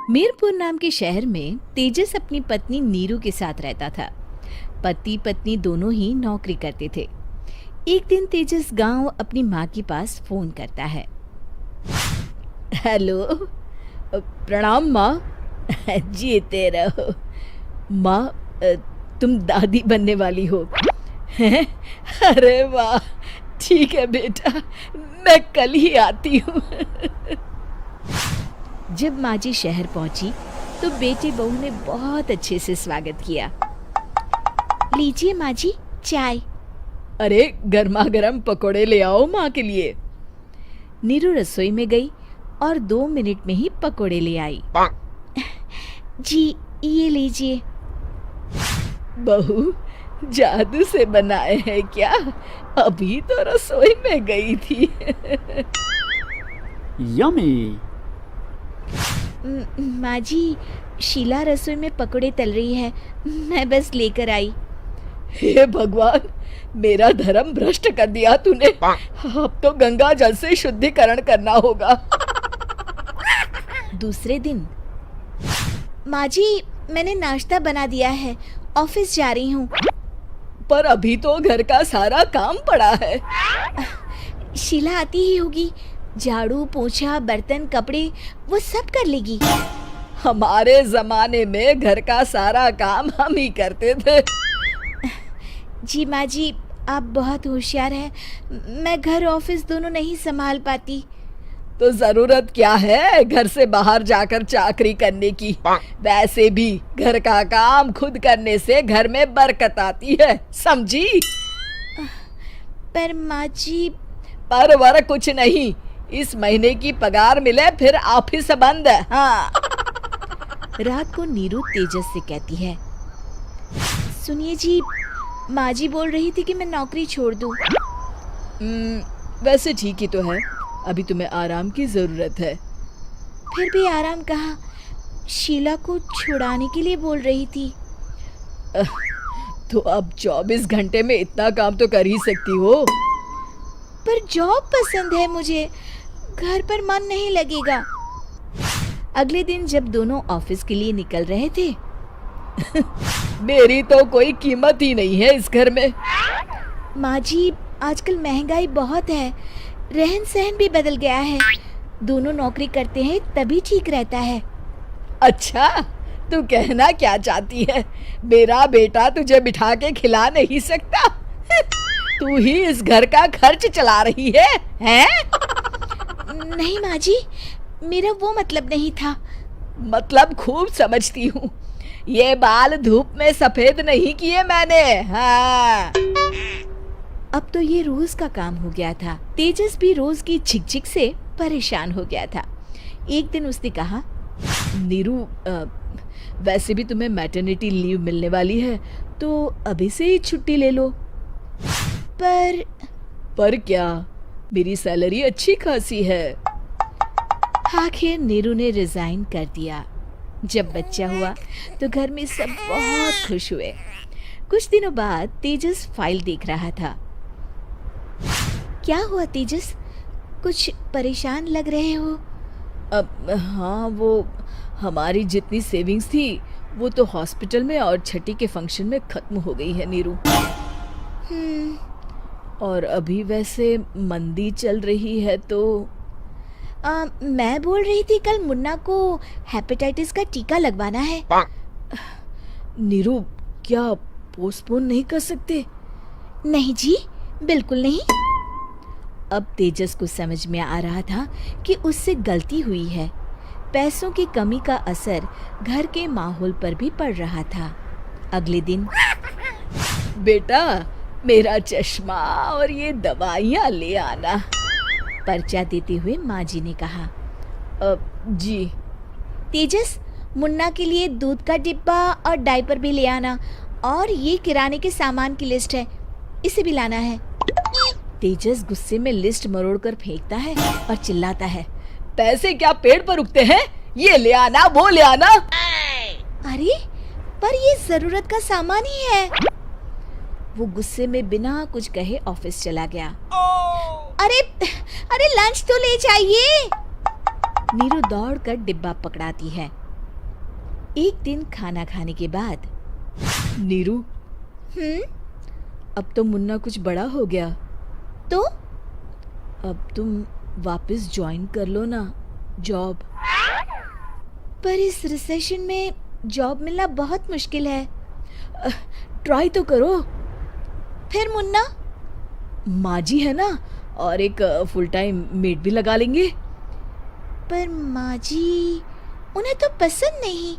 मीरपुर नाम के शहर में तेजस अपनी पत्नी नीरू के साथ रहता था। पति पत्नी दोनों ही नौकरी करते थे। एक दिन तेजस गांव अपनी माँ के पास फोन करता है। हेलो, प्रणाम माँ। जीते रहो माँ, तुम दादी बनने वाली हो हैं? अरे वाह, ठीक है बेटा, मैं कल ही आती हूँ। जब माँ जी शहर पहुंची तो बेटे बहू ने बहुत अच्छे से स्वागत किया। लीजिए माँ जी, चाय। अरे गर्मा गर्म पकोड़े ले आओ माँ के लिए। नीरू रसोई में गई और 2 मिनट में ही पकोड़े ले आई। जी ये लीजिए। बहू, जादू से बनाए हैं क्या? अभी तो रसोई में गई थी। यम्मी। माँ जी, शीला रसोई में पकोड़े तल रही है, मैं बस लेकर आई। हे भगवान, मेरा धर्म भ्रष्ट कर दिया तूने। अब तो गंगा जल से शुद्धिकरण करना होगा। दूसरे दिन, माँ जी मैंने नाश्ता बना दिया है, ऑफिस जा रही हूँ। पर अभी तो घर का सारा काम पड़ा है। शीला आती ही होगी, झाड़ू पोछा बर्तन कपड़े वो सब कर लेगी। हमारे जमाने में घर का सारा काम हम ही करते थे। जी माँ जी, आप बहुत होशियार हैं, मैं घर ऑफिस दोनों नहीं संभाल पाती। तो जरूरत क्या है घर से बाहर जाकर चाकरी करने की? वैसे भी घर का काम खुद करने से घर में बरकत आती है, समझी? पर माँ जी। पर वर कुछ नहीं, इस महीने की पगार मिले फिर ऑफिस बंद। हाँ। रात को नीरू तेजस से कहती है, सुनिए जी, माँ जी बोल रही थी कि मैं नौकरी छोड़ दूं। वैसे ठीक ही तो है, अभी तुम्हें आराम की जरूरत है। फिर भी आराम कहाँ, शीला को छुड़ाने के लिए बोल रही थी। तो अब 24 घंटे में इतना काम तो कर ही सकती हो। पर जॉब पसंद है मुझे, घर पर मन नहीं लगेगा। अगले दिन जब दोनों ऑफिस के लिए निकल रहे थे, मेरी तो कोई कीमत ही नहीं है इस घर में। माँ जी, आजकल महंगाई बहुत है, रहन सहन भी बदल गया है, दोनों नौकरी करते हैं तभी ठीक रहता है। अच्छा, तू कहना क्या चाहती है? मेरा बेटा तुझे बिठा के खिला नहीं सकता? तू ही इस घर का खर्च चला रही है, हैं? नहीं माँ जी, मेरा वो मतलब नहीं था। मतलब खूब समझती हूँ, ये बाल धूप में सफेद नहीं किए मैंने। हाँ। अब तो ये रोज का काम हो गया था। तेजस भी रोज की झिकझिक से परेशान हो गया था। एक दिन उसने कहा, नीरू, वैसे भी तुम्हें मैटरनिटी लीव मिलने वाली है, तो अभी से ही छुट्टी ले लो। पर क्या, मेरी सैलरी अच्छी खासी है। आखिर नीरू ने रिजाइन कर दिया। जब बच्चा हुआ तो घर में सब बहुत खुश हुए। कुछ दिनों बाद तेजस फाइल देख रहा था। क्या हुआ तेजस, कुछ परेशान लग रहे हो? अब हाँ, वो हमारी जितनी सेविंग्स थी वो तो हॉस्पिटल में और छठी के फंक्शन में खत्म हो गई है नीरू। और अभी वैसे मंदी चल रही है तो मैं बोल रही थी कल मुन्ना को हेपेटाइटिस का टीका लगवाना है। नीरू, क्या पोस्टपोन नहीं कर सकते? नहीं जी, बिल्कुल नहीं। अब तेजस को समझ में आ रहा था कि उससे गलती हुई है। पैसों की कमी का असर घर के माहौल पर भी पड़ रहा था। अगले दिन, बेटा मेरा चश्मा और ये दवाइयाँ ले आना, पर्चा देते हुए माँ जी ने कहा। जी। तेजस, मुन्ना के लिए दूध का डिब्बा और डायपर भी ले आना, और ये किराने के सामान की लिस्ट है, इसे भी लाना है। तेजस गुस्से में लिस्ट मरोड़कर फेंकता है और चिल्लाता है, पैसे क्या पेड़ पर उगते हैं? ये ले आना, वो ले आना। अरे पर ये जरूरत का सामान ही है। वो गुस्से में बिना कुछ कहे ऑफिस चला गया। अरे लंच तो ले जाइए। नीरू दौड़कर डिब्बा पकड़ाती है। एक दिन खाना खाने के बाद, नीरू, अब तो मुन्ना कुछ बड़ा हो गया, तो अब तुम वापस ज्वाइन कर लो ना जॉब। पर इस रिसेशन में जॉब मिलना बहुत मुश्किल है, ट्राई तो करो। फिर मुन्ना? माँ जी है ना, और एक फुल टाइम मेड भी लगा लेंगे। पर माँ जी, उन्हें तो पसंद नहीं।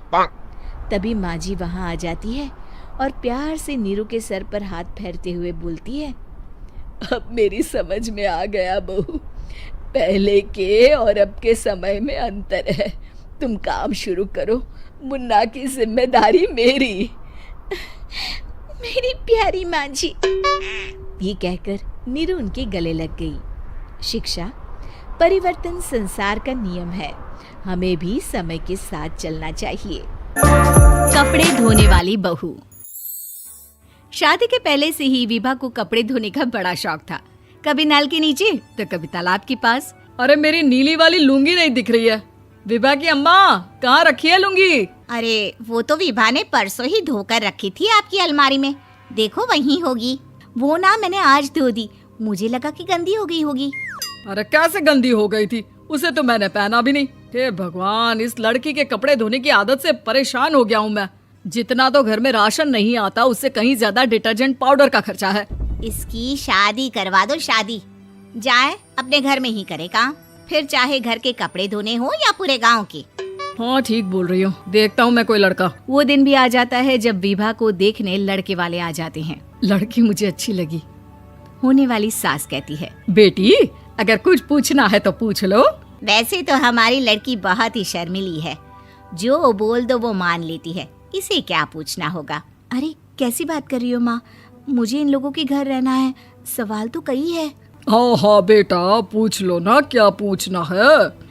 तभी माँ जी वहाँ आ जाती है और प्यार से नीरू के सर पर हाथ फेरते हुए बोलती है, अब मेरी समझ में आ गया बहू, पहले के और अब के समय में अंतर है। तुम काम शुरू करो, मुन्ना की जिम्मेदारी मेरी। मेरी प्यारी माँ जी। ये कहकर नीरू उनके गले लग गई। शिक्षा, परिवर्तन संसार का नियम है, हमें भी समय के साथ चलना चाहिए। कपड़े धोने वाली बहू। शादी के पहले से ही विभा को कपड़े धोने का बड़ा शौक था। कभी नल के नीचे तो कभी तालाब के पास। अरे मेरी नीली वाली लुंगी नहीं दिख रही है। विभा की अम्मा, कहाँ रखी है लुंगी? अरे वो तो विभा ने परसों ही धोकर रखी थी आपकी अलमारी में, देखो वहीं होगी। वो ना मैंने आज धो दी, मुझे लगा कि गंदी हो गई होगी। अरे कैसे गंदी हो गई थी, उसे तो मैंने पहना भी नहीं। हे भगवान, इस लड़की के कपड़े धोने की आदत से परेशान हो गया हूँ मैं। जितना तो घर में राशन नहीं आता, उससे कहीं ज्यादा डिटर्जेंट पाउडर का खर्चा है। इसकी शादी करवा दो, शादी। जाए अपने घर में ही करे काम, फिर चाहे घर के कपड़े धोने हो या पूरे गांव के। हाँ ठीक बोल रही हूँ, देखता हूँ मैं कोई लड़का। वो दिन भी आ जाता है जब विभा को देखने लड़के वाले आ जाते हैं। लड़की मुझे अच्छी लगी। होने वाली सास कहती है, बेटी अगर कुछ पूछना है तो पूछ लो। वैसे तो हमारी लड़की बहुत ही शर्मीली है, जो बोल दो वो मान लेती है, इसे क्या पूछना होगा। अरे कैसी बात कर रही हो माँ, मुझे इन लोगों के घर रहना है, सवाल तो कई है। हाँ हाँ बेटा, पूछ लो ना, क्या पूछना है।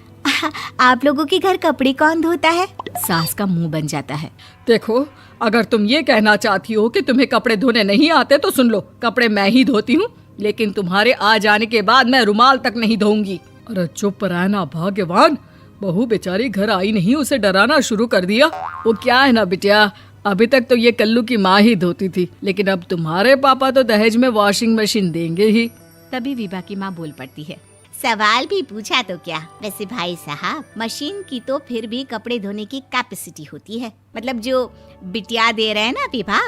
आप लोगों के घर कपड़े कौन धोता है? सास का मुंह बन जाता है। देखो, अगर तुम ये कहना चाहती हो कि तुम्हें कपड़े धोने नहीं आते तो सुन लो, कपड़े मैं ही धोती हूँ, लेकिन तुम्हारे आ जाने के बाद मैं रुमाल तक नहीं धोऊंगी। अरे चुप रहना भाग्यवान, बहू बेचारी घर आई नहीं, उसे डराना शुरू कर दिया। वो क्या है ना बिटिया, अभी तक तो ये कल्लू की माँ ही धोती थी, लेकिन अब तुम्हारे पापा तो दहेज में वॉशिंग मशीन देंगे ही। तभी विभा की माँ बोल पड़ती है, सवाल भी पूछा तो क्या। वैसे भाई साहब, मशीन की तो फिर भी कपड़े धोने की कैपेसिटी होती है। मतलब जो बिटिया दे रहे हैं ना विभा,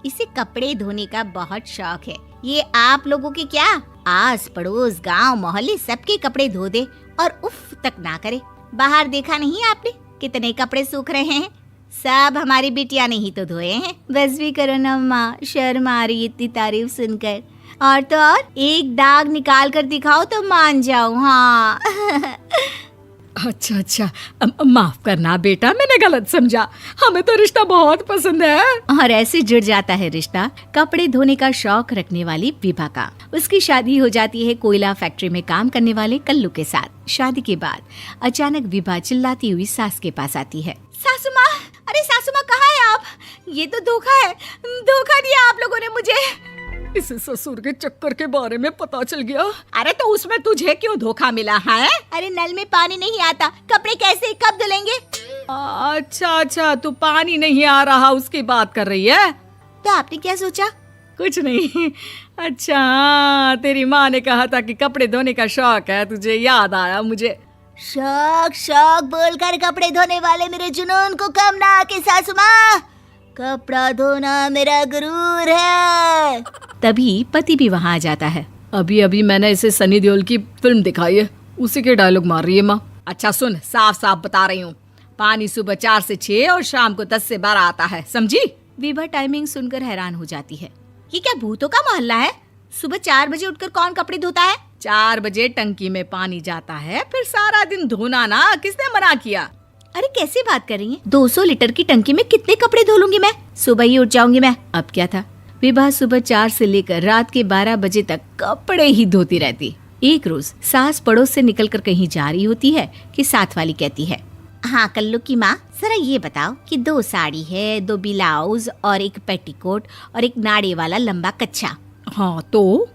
इसे कपड़े धोने का बहुत शौक है। ये आप लोगों के क्या, आस पड़ोस गांव मोहल्ले सबके कपड़े धो दे और उफ तक ना करे। बाहर देखा नहीं आपने कितने कपड़े सूख रहे हैं, सब हमारी बिटिया ने ही तो धोए हैं। बस भी करो ना माँ, शर्म आ रही इतनी तारीफ सुनकर। और तो और एक दाग निकाल कर दिखाओ तो मान जाओ। हाँ अच्छा, माफ करना बेटा, मैंने गलत समझा, हमें तो रिश्ता बहुत पसंद है। और ऐसे जुड़ जाता है रिश्ता कपड़े धोने का शौक रखने वाली विभा का। उसकी शादी हो जाती है कोयला फैक्ट्री में काम करने वाले कल्लू के साथ। शादी के बाद अचानक विभा चिल्लाती हुई सास के पास आती है, सासू माँ, अरे सासू माँ कहाँ है आप? ये तो धोखा है, धोखा दिया आप लोगों ने मुझे। इसे ससुर के चक्कर के बारे में पता चल गया। अरे तो उसमें तुझे क्यों धोखा मिला है? अरे नल में पानी नहीं आता, कपड़े कैसे कब धुलेंगे? अच्छा, तू पानी नहीं आ रहा उसकी बात कर रही है। तो आपने क्या सोचा? कुछ नहीं। अच्छा, तेरी माँ ने कहा था कि कपड़े धोने का शौक है तुझे, याद आया मुझे। शौक बोलकर कपड़े धोने वाले मेरे जुनून को कम ना आके सासू माँ, कपड़ा धोना मेरा गुरूर है। तभी पति भी वहाँ आ जाता है। अभी मैंने इसे सनी देओल की फिल्म दिखाई है, उसी के डायलॉग मार रही है माँ। अच्छा सुन, साफ साफ बता रही हूँ, पानी सुबह 4 से 6 और शाम को 10 से 12 आता है, समझी? विभा टाइमिंग सुनकर हैरान हो जाती है। ये क्या भूतों का मोहल्ला है? सुबह 4 बजे उठकर कौन कपड़े धोता है? 4 बजे टंकी में पानी जाता है, फिर सारा दिन धोना ना, किसने मना किया? अरे कैसी बात कर रही हैं? 200 लीटर की टंकी में कितने कपड़े धो लूंगी मैं, सुबह ही उठ जाऊंगी मैं। अब क्या था, विभा सुबह 4 से लेकर रात के 12 बजे तक कपड़े ही धोती रहती। एक रोज सास पड़ोस से निकलकर कहीं जा रही होती है कि साथ वाली कहती है, हाँ कल्लू की माँ, जरा ये बताओ कि 2 साड़ी है, 2 ब्लाउज और एक पेटीकोट और एक नाड़े वाला लंबा कच्छा। हाँ तो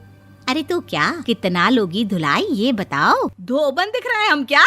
अरे तो क्या कितना लोगी धुलाई ये बताओ। धोबन दिख रहे हैं हम क्या?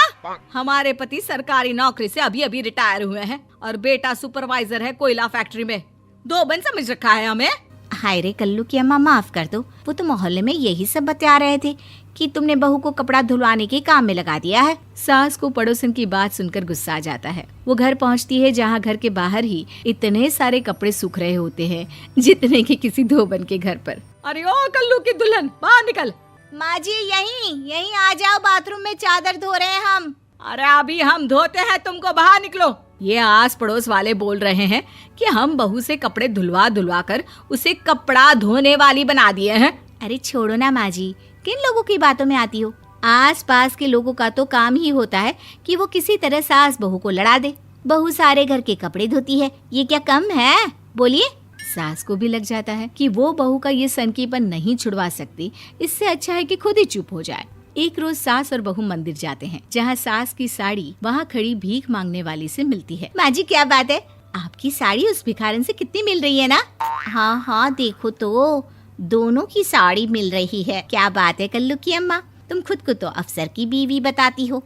हमारे पति सरकारी नौकरी से अभी अभी रिटायर हुए हैं और बेटा सुपरवाइजर है कोयला फैक्ट्री में। धोबन समझ रखा है हमें। हाय रे कल्लू की अम्मा, माफ कर दो, वो तो मोहल्ले में यही सब बता रहे थे कि तुमने बहू को कपड़ा धुलवाने के काम में लगा दिया है। सास को पड़ोसन की बात सुनकर गुस्सा आ जाता है। वो घर पहुंचती है जहां घर के बाहर ही इतने सारे कपड़े सूख रहे होते हैं जितने कि किसी धोबन के घर पर। अरे ओ कल्लू की दुल्हन, बाहर निकल। माँ जी यहीं आ जाओ, बाथरूम में चादर धो रहे हैं हम। अरे अभी हम धोते हैं, तुमको बाहर निकलो। ये आस पड़ोस वाले बोल रहे हैं कि हम बहू से कपड़े धुलवा कर उसे कपड़ा धोने वाली बना दिए हैं। अरे छोड़ो ना माँ जी, किन लोगों की बातों में आती हो। आस पास के लोगों का तो काम ही होता है कि वो किसी तरह सास बहू को लड़ा दे। बहू सारे घर के कपड़े धोती है, ये क्या कम है? बोलिए। सास को भी लग जाता है कि वो बहू का ये सनकीपन नहीं छुड़वा सकती, इससे अच्छा है कि खुद ही चुप हो जाए। एक रोज सास और बहू मंदिर जाते हैं जहाँ सास की साड़ी वहाँ खड़ी भीख मांगने वाली से मिलती है। माँ जी क्या बात है, आपकी साड़ी उस भिखारन से कितनी मिल रही है ना? हाँ देखो तो दोनों की साड़ी मिल रही है। क्या बात है कल्लू की अम्मा, तुम खुद को तो अफसर की बीवी बताती हो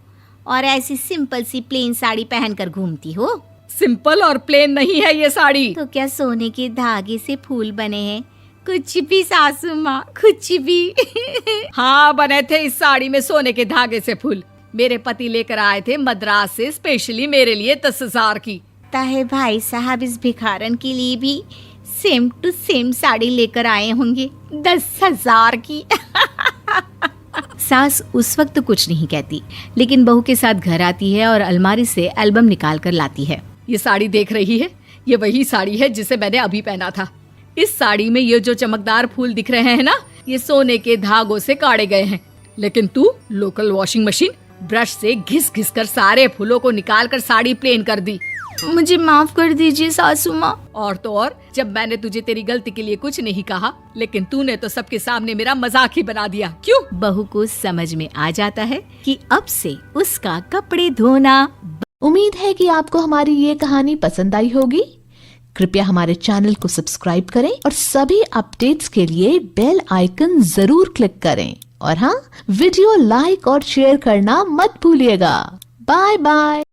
और ऐसी सिंपल सी प्लेन साड़ी पहनकर घूमती हो। सिंपल और प्लेन नहीं है ये साड़ी। तो क्या सोने के धागे से फूल बने हैं? कुछ भी सासू माँ, कुछ भी। हाँ बने थे इस साड़ी में सोने के धागे से फूल। मेरे पति लेकर आए थे मद्रास से स्पेशली मेरे लिए 10,000 की। ताहे भाई साहब इस भिखारन के लिए भी सेम टू सेम साड़ी लेकर आए होंगे 10,000 की। सास उस वक्त कुछ नहीं कहती, लेकिन बहू के साथ घर आती है और अलमारी से एल्बम निकाल कर लाती है। ये साड़ी देख रही है, ये वही साड़ी है जिसे मैंने अभी पहना था। इस साड़ी में ये जो चमकदार फूल दिख रहे हैं ना, ये सोने के धागों से काटे गए हैं। लेकिन तू लोकल वॉशिंग मशीन ब्रश से घिस घिस कर सारे फूलों को निकाल कर साड़ी प्लेन कर दी। मुझे माफ कर दीजिए सासू माँ। और तो और, जब मैंने तुझे तेरी गलती के लिए कुछ नहीं कहा, लेकिन तूने तो सबके सामने मेरा मजाक ही बना दिया। क्यों? बहू को समझ में आ जाता है कि अब से उसका कपड़े धोना। उम्मीद है कि आपको हमारी ये कहानी पसंद आई होगी। कृपया हमारे चैनल को सब्सक्राइब करें और सभी अपडेट्स के लिए बेल आइकन जरूर क्लिक करें। और हाँ, वीडियो लाइक और शेयर करना मत भूलिएगा। Bye bye.